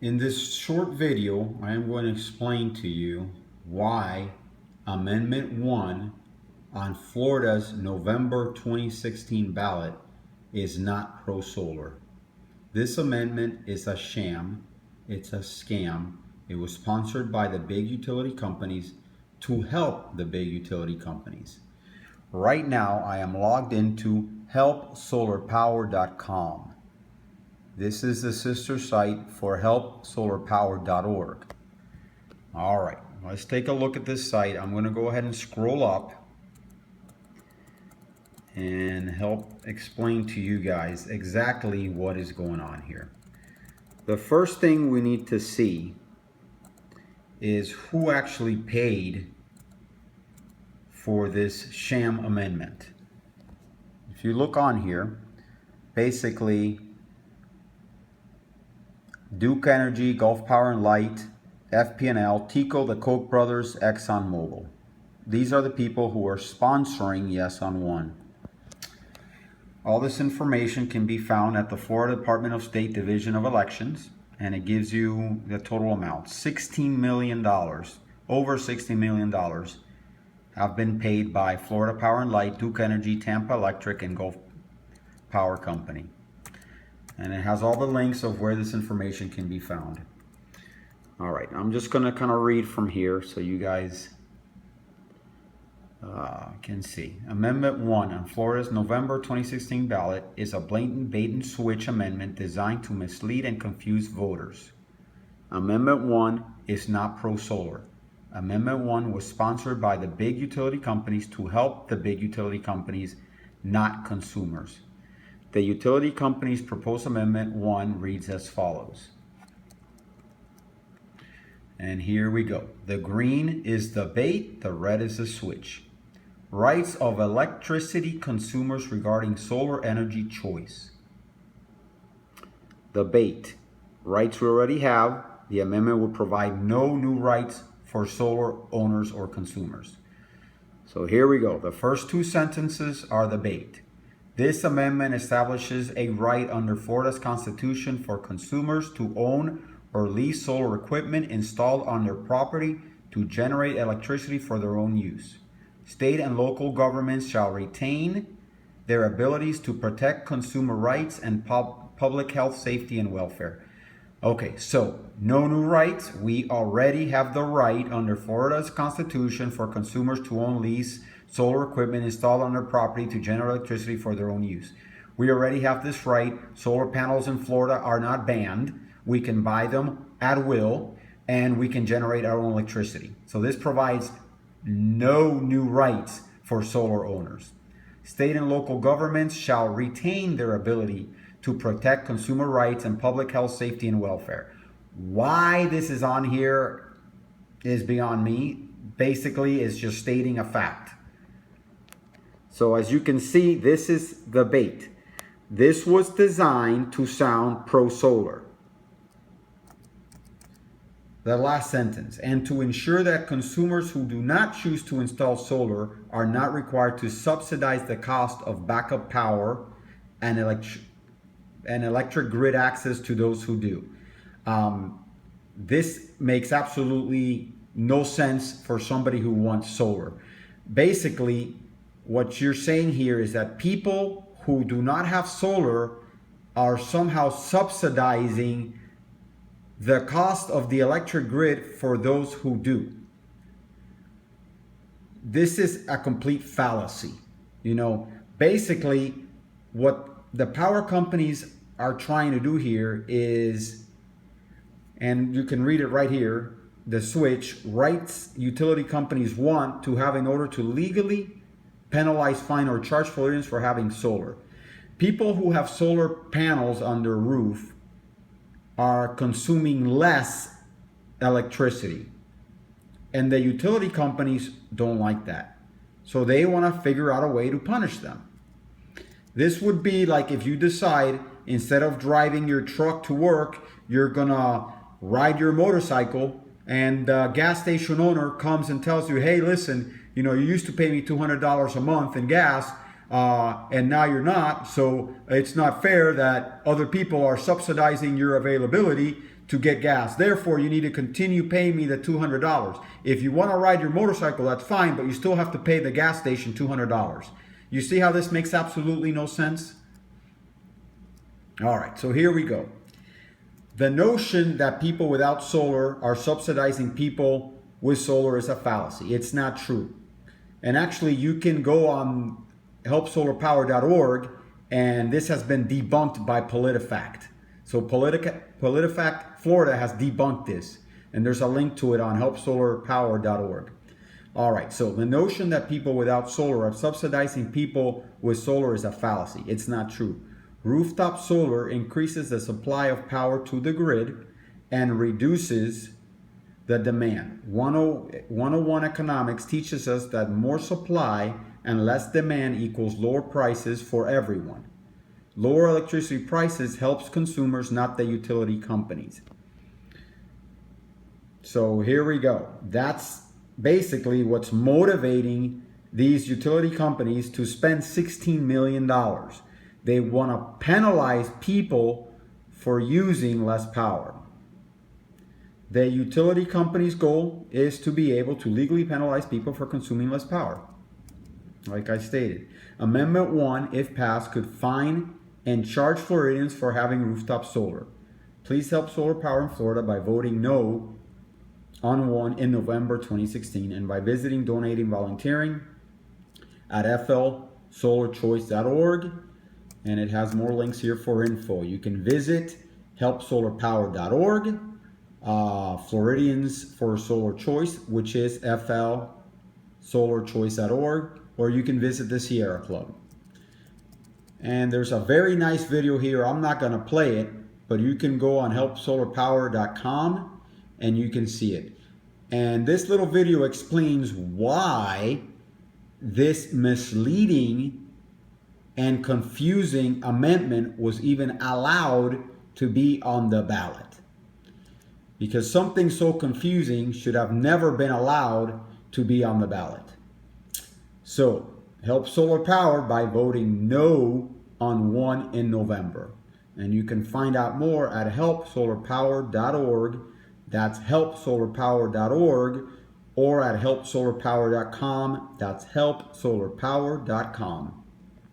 In this short video, I am going to explain to you why Amendment 1 on Florida's November 2016 ballot is not pro-solar. This amendment is a sham. It's a scam. It was sponsored by the big utility companies to help the big utility companies. Right now, I am logged into helpsolarpower.com. This is the sister site for helpsolarpower.org. All right, let's take a look at this site. I'm going to go ahead and scroll up and help explain to you guys exactly what is going on here. The first thing we need to see is who actually paid for this sham amendment. If you look on here, basically Duke Energy, Gulf Power and Light, FP&L, TECO, the Koch brothers, ExxonMobil. These are the people who are sponsoring Yes on One. All this information can be found at the Florida Department of State Division of Elections, and it gives you the total amount. $16 million, over $60 million have been paid by Florida Power and Light, Duke Energy, Tampa Electric, and Gulf Power Company. And it has all the links of where this information can be found. All right, I'm just gonna kind of read from here so you guys can see. Amendment 1 on Florida's November 2016 ballot is a blatant bait and switch amendment designed to mislead and confuse voters. Amendment 1 is not pro-solar. Amendment 1 was sponsored by the big utility companies to help the big utility companies, not consumers. The utility company's proposed Amendment 1 reads as follows. And here we go. The green is the bait, the red is the switch. Rights of electricity consumers regarding solar energy choice. The bait. Rights we already have. The amendment will provide no new rights for solar owners or consumers. So here we go. The first two sentences are the bait. This amendment establishes a right under Florida's Constitution for consumers to own or lease solar equipment installed on their property to generate electricity for their own use. State and local governments shall retain their abilities to protect consumer rights and public health, safety, and welfare. Okay, so no new rights. We already have the right under Florida's Constitution for consumers to own, lease solar equipment installed on their property to generate electricity for their own use. We already have this right. Solar panels in Florida are not banned. We can buy them at will, and we can generate our own electricity. So this provides no new rights for solar owners. State and local governments shall retain their ability to protect consumer rights and public health, safety, and welfare. Why this is on here is beyond me. Basically, it's just stating a fact. So as you can see, this is the bait. This was designed to sound pro-solar. The last sentence, and to ensure that consumers who do not choose to install solar are not required to subsidize the cost of backup power and electric grid access to those who do. This makes absolutely no sense for somebody who wants solar. Basically, what you're saying here is that people who do not have solar are somehow subsidizing the cost of the electric grid for those who do. This is a complete fallacy. Basically, what the power companies are trying to do here is, and you can read it right here, the switch, rights utility companies want to have in order to legally penalize, fine, or charge Floridians for having solar. People who have solar panels on their roof are consuming less electricity, and the utility companies don't like that. So they want to figure out a way to punish them. This would be like if you decide instead of driving your truck to work, you're gonna ride your motorcycle, and the gas station owner comes and tells you, hey, listen, you used to pay me $200 a month in gas. and now you're not. So it's not fair that other people are subsidizing your availability to get gas. Therefore, you need to continue paying me the $200. If you want to ride your motorcycle, that's fine, but you still have to pay the gas station $200. You see how this makes absolutely no sense? All right, so here we go. The notion that people without solar are subsidizing people with solar is a fallacy. It's not true. And actually, you can go on helpsolarpower.org, and this has been debunked by PolitiFact. So PolitiFact Florida has debunked this, and there's a link to it on helpsolarpower.org. All right, so the notion that people without solar are subsidizing people with solar is a fallacy. It's not true. Rooftop solar increases the supply of power to the grid and reduces the demand. 101 economics teaches us that more supply and less demand equals lower prices for everyone. Lower electricity prices helps consumers, not the utility companies. So here we go. That's basically what's motivating these utility companies to spend $16 million. They want to penalize people for using less power. The utility company's goal is to be able to legally penalize people for consuming less power. Like I stated, Amendment 1, if passed, could fine and charge Floridians for having rooftop solar. Please help solar power in Florida by voting no on 1 in November 2016 and by visiting, donating, volunteering at flsolarchoice.org. And it has more links here for info. You can visit helpsolarpower.org, Floridians for Solar Choice, which is flsolarchoice.org, or you can visit the Sierra Club. And there's a very nice video here. I'm not going to play it, but you can go on helpsolarpower.com and you can see it. And this little video explains why this misleading and confusing amendment was even allowed to be on the ballot. Because something so confusing should have never been allowed to be on the ballot. So, help solar power by voting no on 1 in November. And you can find out more at helpsolarpower.org. That's helpsolarpower.org, or at helpsolarpower.com. That's helpsolarpower.com.